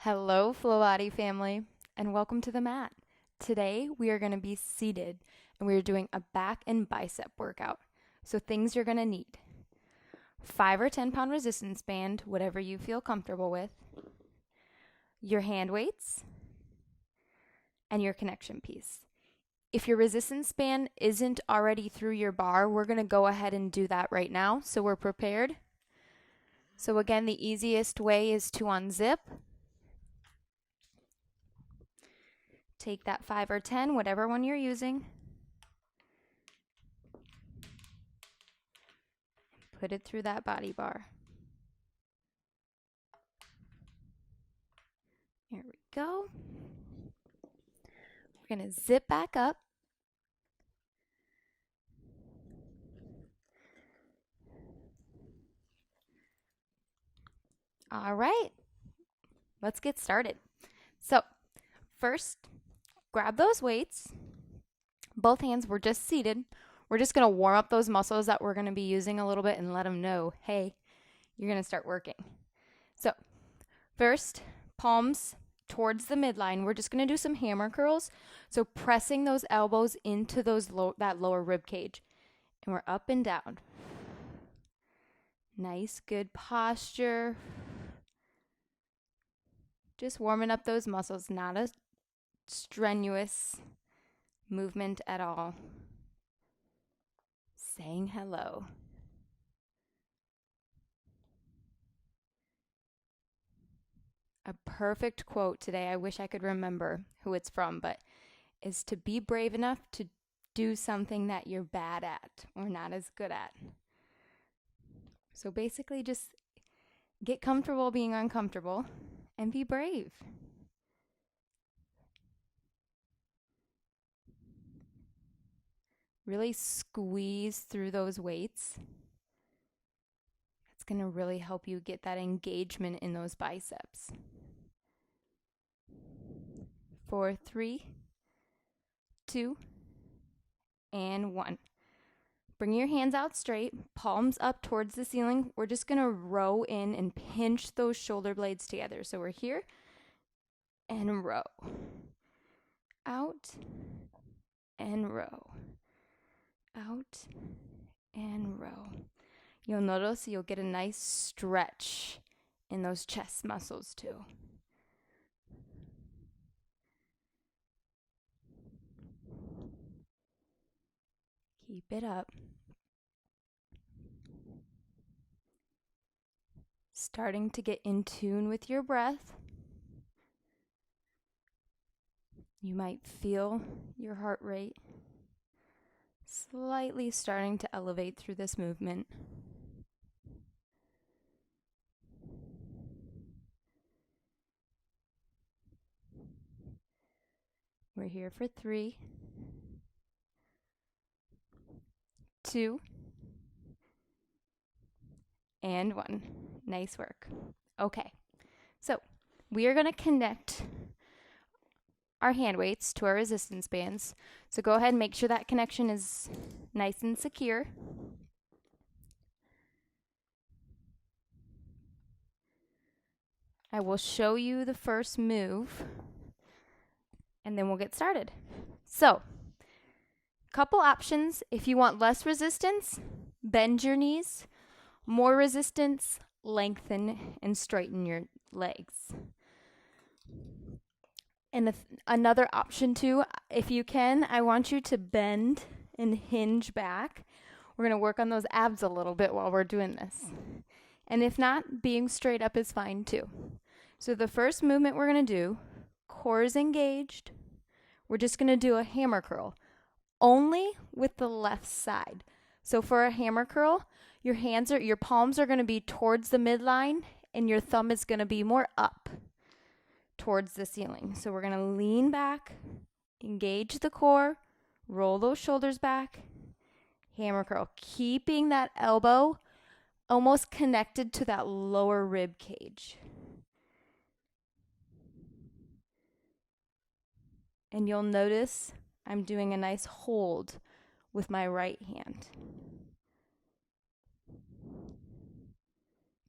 Hello, Flobody family, and welcome to the mat. Today we are going to be seated and we are doing a back and bicep workout. So things you're going to need: 5 or 10 pound resistance band, whatever you feel comfortable with, your hand weights, and your connection piece. If your resistance band isn't already through your bar, we're going to go ahead and do that right now so we're prepared. So again, the easiest way is to unzip. Take that 5 or 10, whatever one you're using. Put it through that body bar. Here we go. We're going to zip back up. All right, let's get started. So first, grab those weights. Both hands, we're just seated. We're just going to warm up those muscles that we're going to be using a little bit and let them know, hey, you're going to start working. So first, palms towards the midline. We're just going to do some hammer curls. So pressing those elbows into that lower rib cage. And we're up and down. Nice, good posture. Just warming up those muscles, not a strenuous movement at all. Saying hello. A perfect quote today, I wish I could remember who it's from, but is to be brave enough to do something that you're bad at or not as good at. So basically just get comfortable being uncomfortable and be brave. Really squeeze through those weights. It's going to really help you get that engagement in those biceps. 4, 3, 2, and 1. Bring your hands out straight, palms up towards the ceiling. We're just going to row in and pinch those shoulder blades together. So we're here and row. Out and row. Out and row. You'll notice you'll get a nice stretch in those chest muscles too. Keep it up. Starting to get in tune with your breath. You might feel your heart rate slightly starting to elevate through this movement. We're here for 3, 2, and 1. Nice work. Okay, so we are going to connect our hand weights to our resistance bands. So go ahead and make sure that connection is nice and secure. I will show you the first move and then we'll get started. So, couple options. If you want less resistance, bend your knees. More resistance, lengthen and straighten your legs. And another option too, if you can, I want you to bend and hinge back. We're going to work on those abs a little bit while we're doing this. And if not, being straight up is fine too. So the first movement we're going to do, core is engaged. We're just going to do a hammer curl, only with the left side. So for a hammer curl, your palms are going to be towards the midline and your thumb is going to be more up towards the ceiling. So we're going to lean back, engage the core, roll those shoulders back, hammer curl, keeping that elbow almost connected to that lower rib cage. And you'll notice I'm doing a nice hold with my right hand.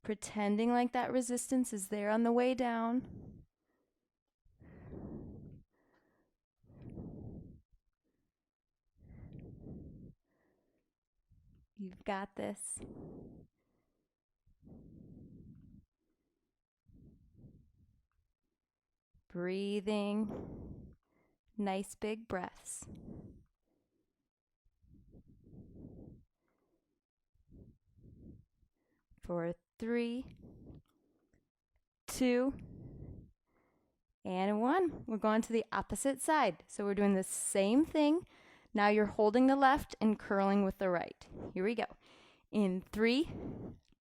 Pretending like that resistance is there on the way down. You've got this. Breathing. Nice big breaths. For 3, 2, and 1. We're going to the opposite side. So we're doing the same thing. Now you're holding the left and curling with the right. Here we go. In 3,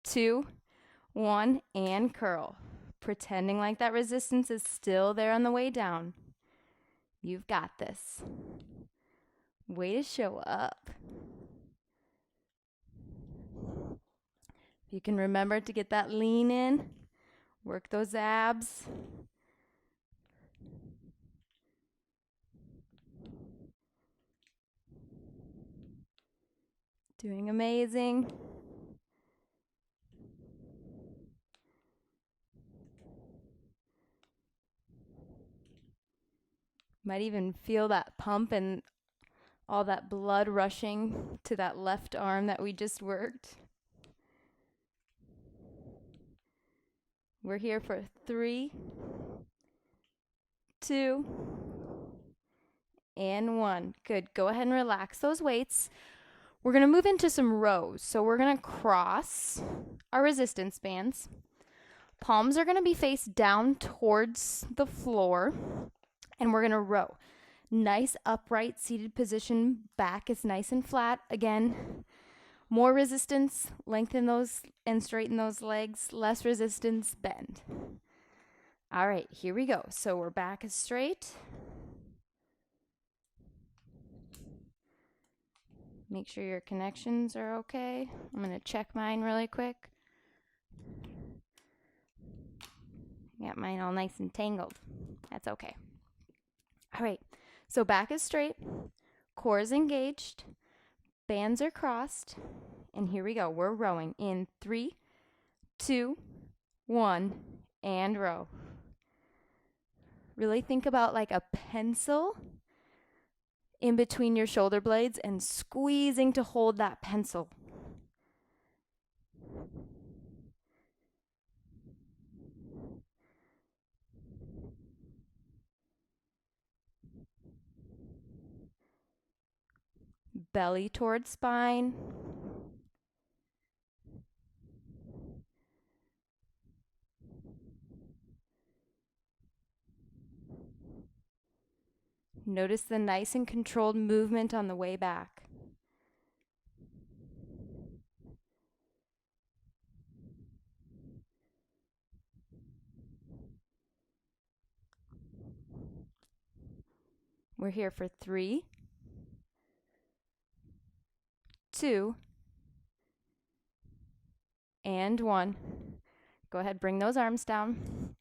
2, 1, and curl. Pretending like that resistance is still there on the way down. You've got this. Way to show up. If you can remember to get that lean in, work those abs. Doing amazing. Might even feel that pump and all that blood rushing to that left arm that we just worked. We're here for 3, 2, and 1. Good. Go ahead and relax those weights. We're going to move into some rows. So we're going to cross our resistance bands. Palms are going to be face down towards the floor. And we're going to row. Nice upright seated position. Back is nice and flat. Again, more resistance, lengthen those and straighten those legs. Less resistance, bend. All right, here we go. So our back is straight. Make sure your connections are okay. I'm going to check mine really quick. Got mine all nice and tangled. That's okay. All right, so back is straight, core is engaged, bands are crossed, and here we go. We're rowing in 3, 2, 1, and row. Really think about like a pencil in between your shoulder blades and squeezing to hold that pencil. Belly towards spine. Notice the nice and controlled movement on the way back. We're here for 3, 2, and 1. Go ahead, bring those arms down.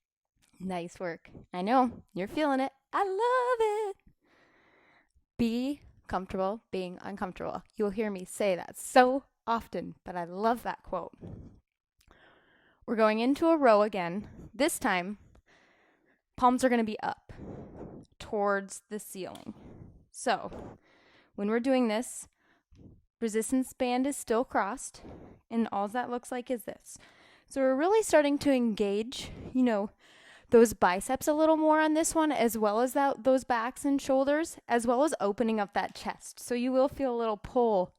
Nice work. I know, you're feeling it. I love it. Be comfortable being uncomfortable. You'll hear me say that so often, but I love that quote. We're going into a row again. This time, palms are going to be up towards the ceiling. So, when we're doing this, resistance band is still crossed, and all that looks like is this. So we're really starting to engage, those biceps a little more on this one, as well as those backs and shoulders, as well as opening up that chest. So you will feel a little pull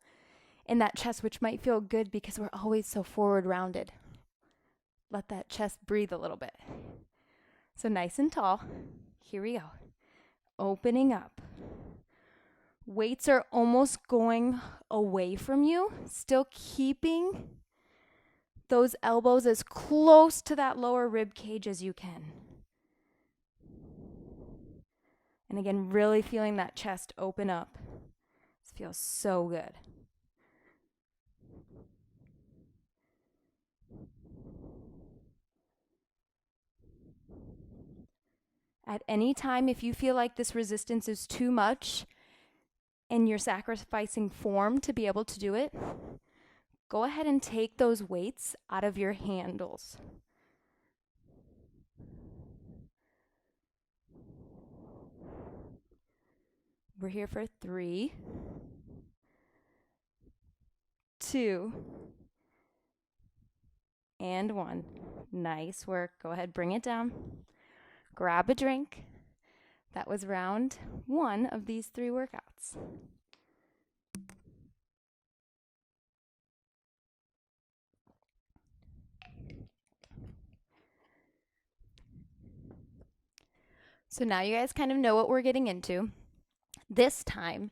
in that chest, which might feel good because we're always so forward rounded. Let that chest breathe a little bit. So nice and tall. Here we go. Opening up. Weights are almost going away from you, still keeping those elbows as close to that lower rib cage as you can. And again, really feeling that chest open up. This feels so good. At any time, if you feel like this resistance is too much and you're sacrificing form to be able to do it, go ahead and take those weights out of your handles. We're here for 3, 2, and 1. Nice work. Go ahead, bring it down. Grab a drink. That was round 1 of these 3 workouts. So now you guys kind of know what we're getting into. This time,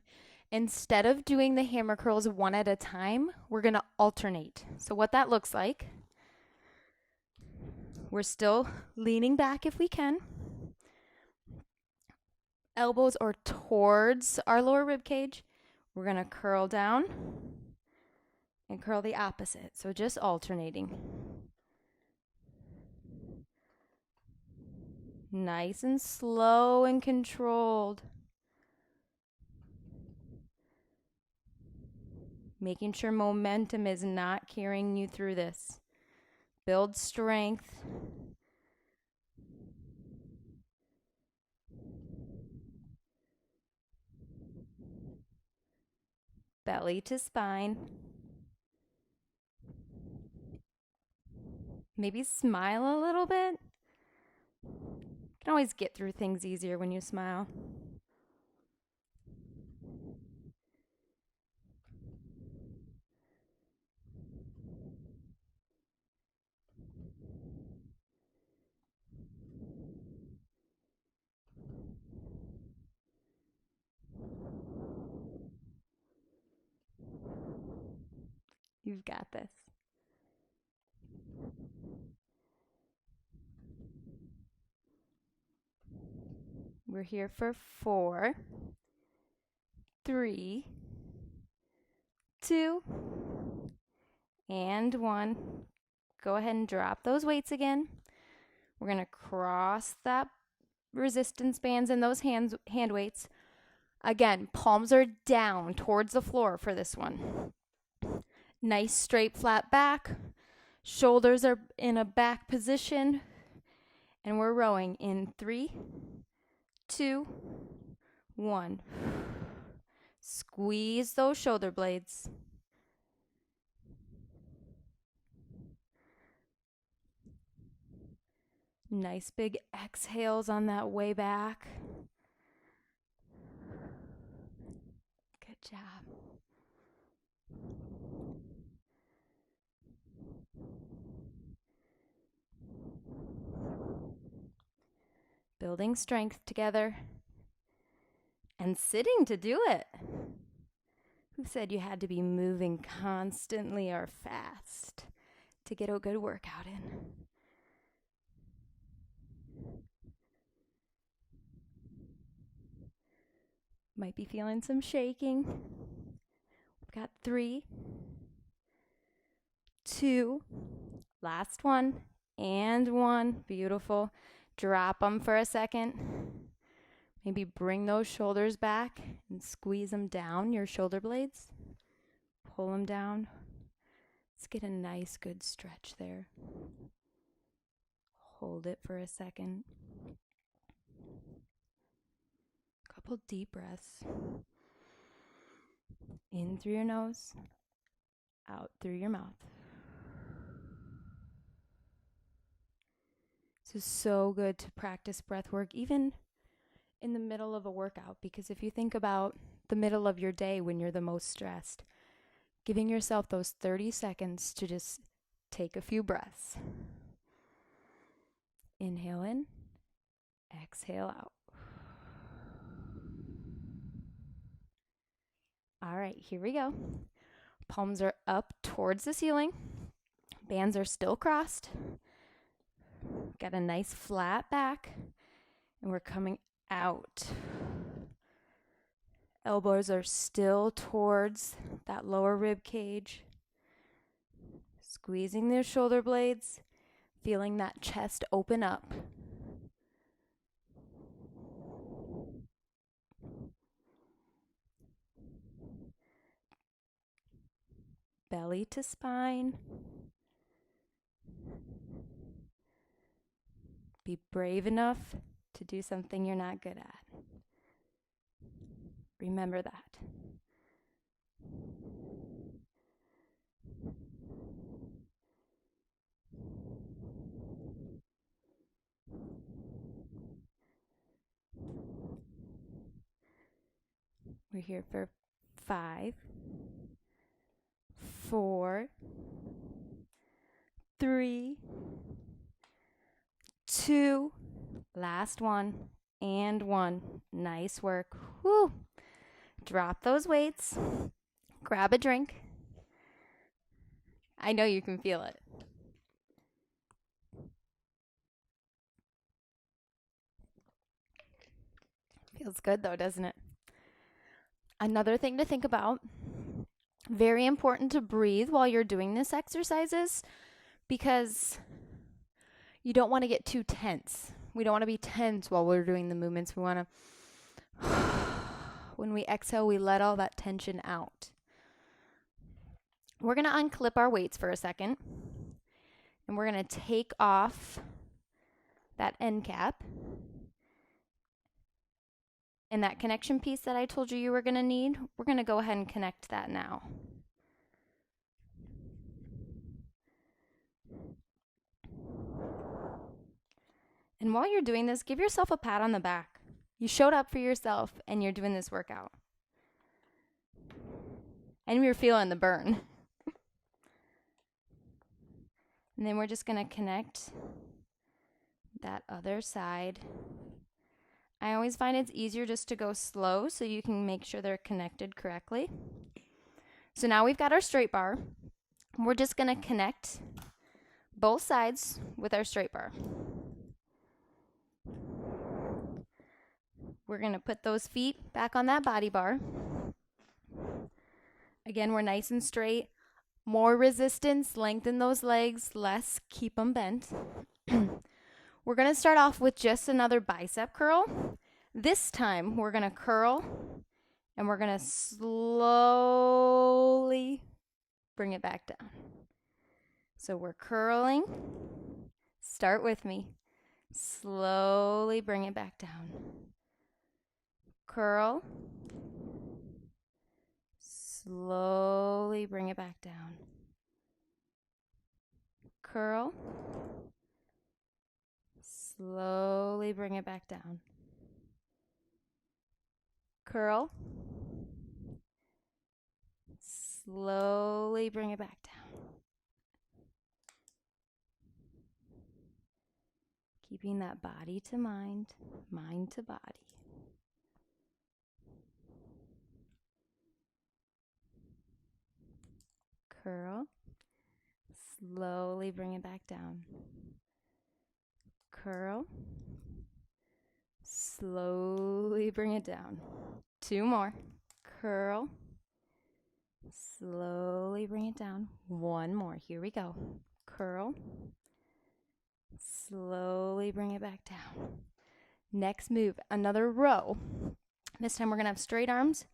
instead of doing the hammer curls one at a time, we're going to alternate. So what that looks like, we're still leaning back if we can. Elbows are towards our lower rib cage. We're going to curl down and curl the opposite. So just alternating. Nice and slow and controlled. Making sure momentum is not carrying you through this. Build strength. Belly to spine. Maybe smile a little bit. You can always get through things easier when you smile. You've got this. We're here for 4, 3, 2, and 1. Go ahead and drop those weights again. We're going to cross that resistance bands and those hand weights. Again, palms are down towards the floor for this one. Nice straight flat back. Shoulders are in a back position. And we're rowing in 3, 2, 1. Squeeze those shoulder blades. Nice big exhales on that way back. Good job. Building strength together and sitting to do it. Who said you had to be moving constantly or fast to get a good workout in? Might be feeling some shaking. We've got 3, 2, last one, and 1. Beautiful. Drop them for a second. Maybe bring those shoulders back and squeeze them down, your shoulder blades. Pull them down. Let's get a nice, good stretch there. Hold it for a second. Couple deep breaths. In through your nose, out through your mouth. This is so good to practice breath work, even in the middle of a workout, because if you think about the middle of your day when you're the most stressed, giving yourself those 30 seconds to just take a few breaths. Inhale in, exhale out. All right, here we go. Palms are up towards the ceiling. Bands are still crossed. Got a nice flat back. And we're coming out. Elbows are still towards that lower rib cage. Squeezing their shoulder blades. Feeling that chest open up. Belly to spine. Be brave enough to do something you're not good at. Remember that. We're here for 5, 4, 3, 2, last one, and 1. Nice work. Woo! Drop those weights. Grab a drink. I know you can feel it. Feels good though, doesn't it? Another thing to think about, very important to breathe while you're doing this exercises because you don't want to get too tense. We don't want to be tense while we're doing the movements. We want to, when we exhale, we let all that tension out. We're going to unclip our weights for a second, and we're going to take off that end cap. And that connection piece that I told you were going to need, we're going to go ahead and connect that now. And while you're doing this, give yourself a pat on the back. You showed up for yourself and you're doing this workout. And you're feeling the burn. And then we're just going to connect that other side. I always find it's easier just to go slow so you can make sure they're connected correctly. So now we've got our straight bar. We're just going to connect both sides with our straight bar. We're going to put those feet back on that body bar. Again, we're nice and straight. More resistance, lengthen those legs, less, keep them bent. We're going to start off with just another bicep curl. This time, we're going to curl, and we're going to slowly bring it back down. So we're curling. Start with me. Slowly bring it back down. Curl. Slowly bring it back down. Curl. Slowly bring it back down. Curl. Slowly bring it back down. Keeping that body to mind, mind to body. Curl. Slowly bring it back down. Curl. Slowly bring it down. 2 more. Curl. Slowly bring it down. 1 more. Here we go. Curl. Slowly bring it back down. Next move, another row. This time we're going to have straight arms,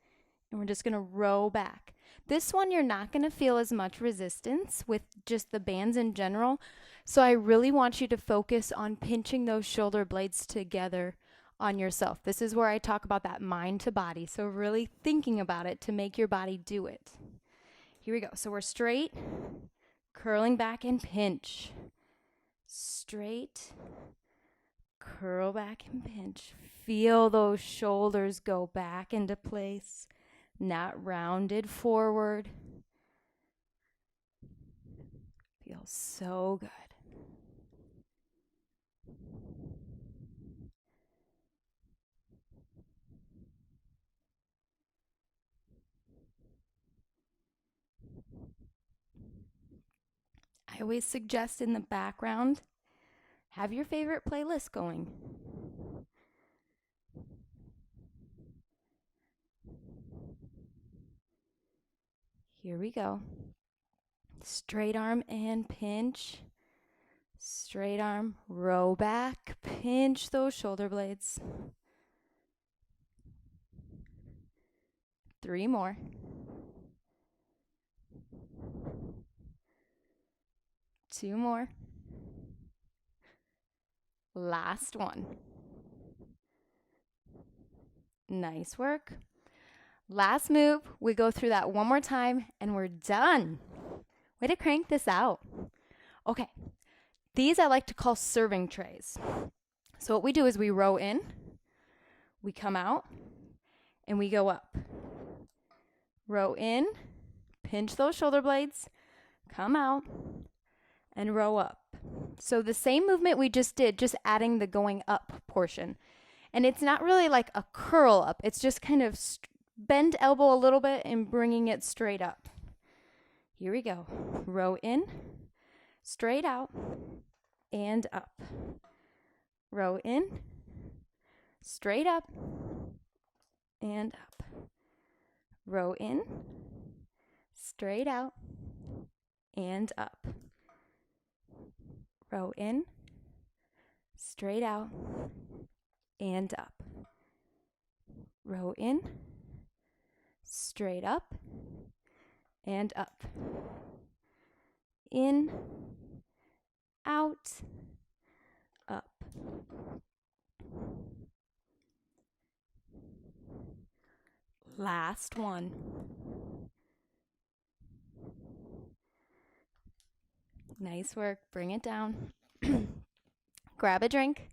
and we're just going to row back. This one you're not going to feel as much resistance with just the bands in general. So I really want you to focus on pinching those shoulder blades together on yourself. This is where I talk about that mind to body. So really thinking about it to make your body do it. Here we go. So we're straight, curling back and pinch. Straight, curl back and pinch. Feel those shoulders go back into place, not rounded forward. Feels so good. I always suggest in the background, have your favorite playlist going. Here we go. Straight arm and pinch. Straight arm, row back, pinch those shoulder blades. 3 more. 2 more. Last one. Nice work. Last move, we go through that one more time and we're done. Way to crank this out. Okay, these I like to call serving trays. So what we do is we row in, we come out, and we go up. row in, pinch those shoulder blades, come out, and row up. So the same movement we just did, just adding the going up portion. And it's not really like a curl up. It's just kind of bend elbow a little bit and bringing it straight up. Here we go. Row in, straight out, and up. Row in, straight up, and up. Row in, straight out, and up. Row in, straight out, and up. Row in, straight up, and up. In, out, up. Last one. Nice work. Bring it down. Grab a drink.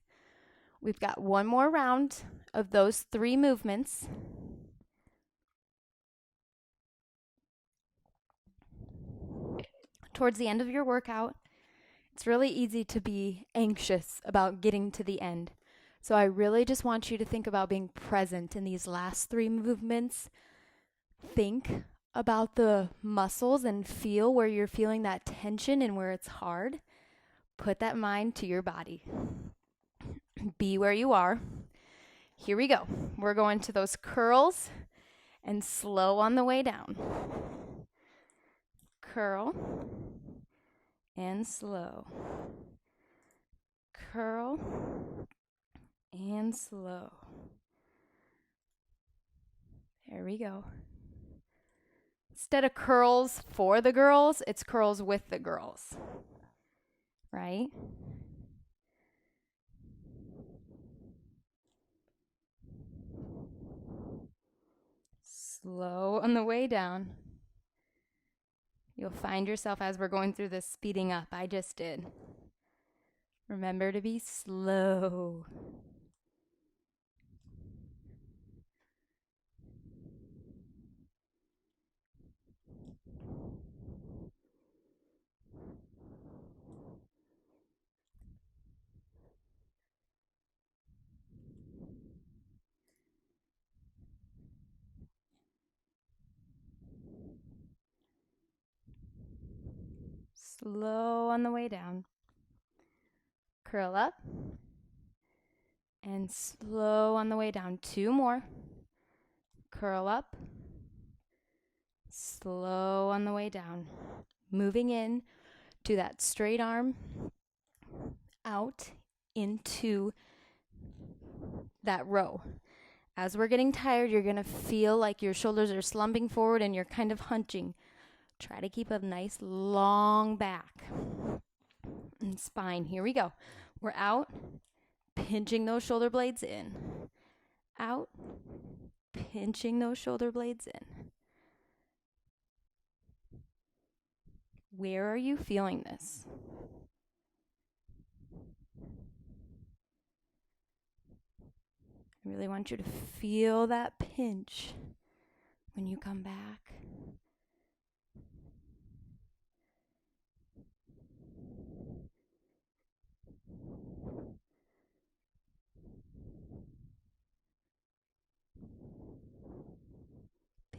We've got one more round of those 3 movements. Towards the end of your workout, it's really easy to be anxious about getting to the end. So I really just want you to think about being present in these last 3 movements. Think about the muscles and feel where you're feeling that tension and where it's hard. Put that mind to your body. Be where you are. Here we go. We're going to those curls and slow on the way down. Curl and slow. Curl and slow. There we go. Instead of curls for the girls, it's curls with the girls. Right? Slow on the way down. You'll find yourself as we're going through this speeding up. I just did. Remember to be slow. Slow on the way down. Curl up. And slow on the way down. 2 more. Curl up. Slow on the way down. Moving in to that straight arm out into that row. As we're getting tired, you're going to feel like your shoulders are slumping forward and you're kind of hunching. Try to keep a nice long back and spine. Here we go. We're out, pinching those shoulder blades in. Out, pinching those shoulder blades in. Where are you feeling this? I really want you to feel that pinch when you come back.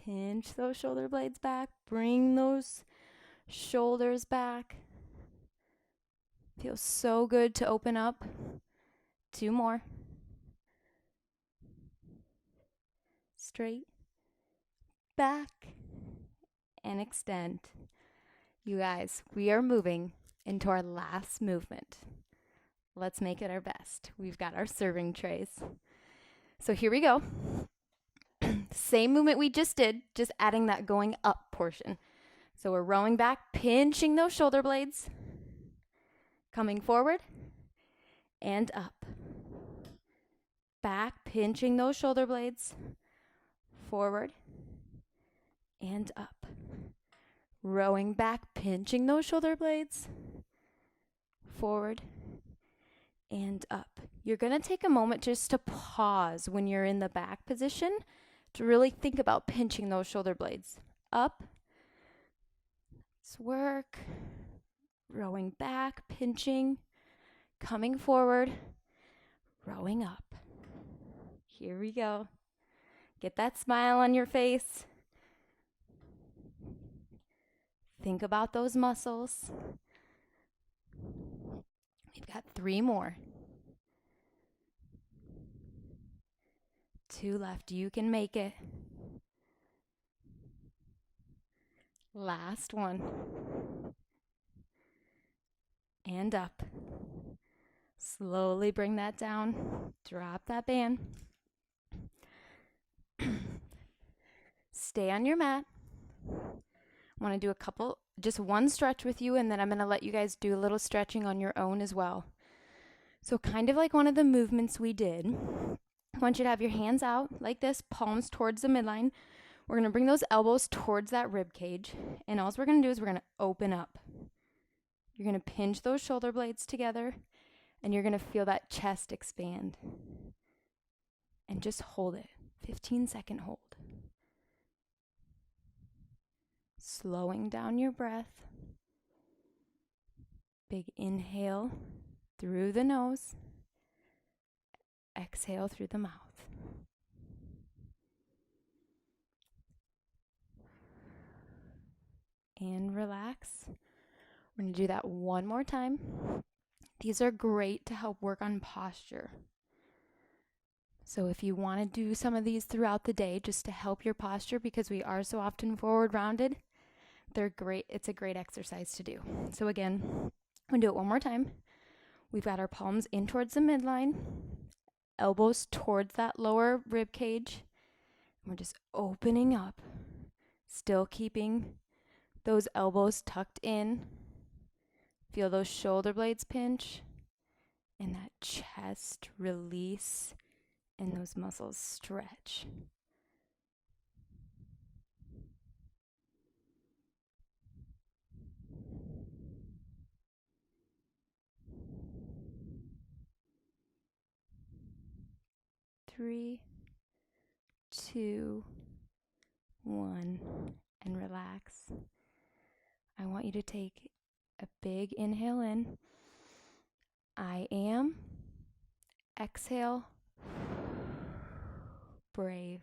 Pinch those shoulder blades back. Bring those shoulders back. Feels so good to open up. 2 more. Straight. Back. And extend. You guys, we are moving into our last movement. Let's make it our best. We've got our serving trays. So here we go. Same movement we just did, just adding that going up portion. So we're rowing back, pinching those shoulder blades, coming forward and up. Back, pinching those shoulder blades, forward and up. Rowing back, pinching those shoulder blades, forward and up. You're going to take a moment just to pause when you're in the back position to really think about pinching those shoulder blades. up. Let's work. Rowing back, pinching, coming forward, rowing up. Here we go. Get that smile on your face. Think about those muscles. We've got 3 more. 2 left. You can make it. Last one. And up. Slowly bring that down. Drop that band. Stay on your mat. I want to do just one stretch with you, and then I'm going to let you guys do a little stretching on your own as well. So kind of like one of the movements we did, I want you to have your hands out like this, palms towards the midline. We're going to bring those elbows towards that rib cage, and all we're going to do is we're going to open up. You're going to pinch those shoulder blades together, and you're going to feel that chest expand. And just hold it. 15-second hold. Slowing down your breath. Big inhale through the nose. Exhale through the mouth. And relax. We're going to do that one more time. These are great to help work on posture. So if you want to do some of these throughout the day just to help your posture, because we are so often forward rounded, they're great. It's a great exercise to do. So again, I'm going to do it one more time. We've got our palms in towards the midline, elbows towards that lower rib cage. We're just opening up, still keeping those elbows tucked in. Feel those shoulder blades pinch and that chest release and those muscles stretch. Three, 2, 1, and relax. I want you to take a big inhale in. I am. Exhale. Brave.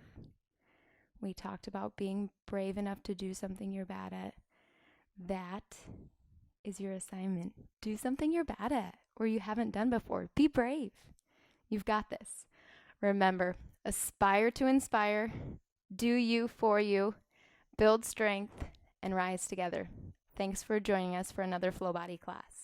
We talked about being brave enough to do something you're bad at. That is your assignment. Do something you're bad at or you haven't done before. Be brave. You've got this. Remember, aspire to inspire. Do you for you. Build strength and rise together. Thanks for joining us for another Flobody class.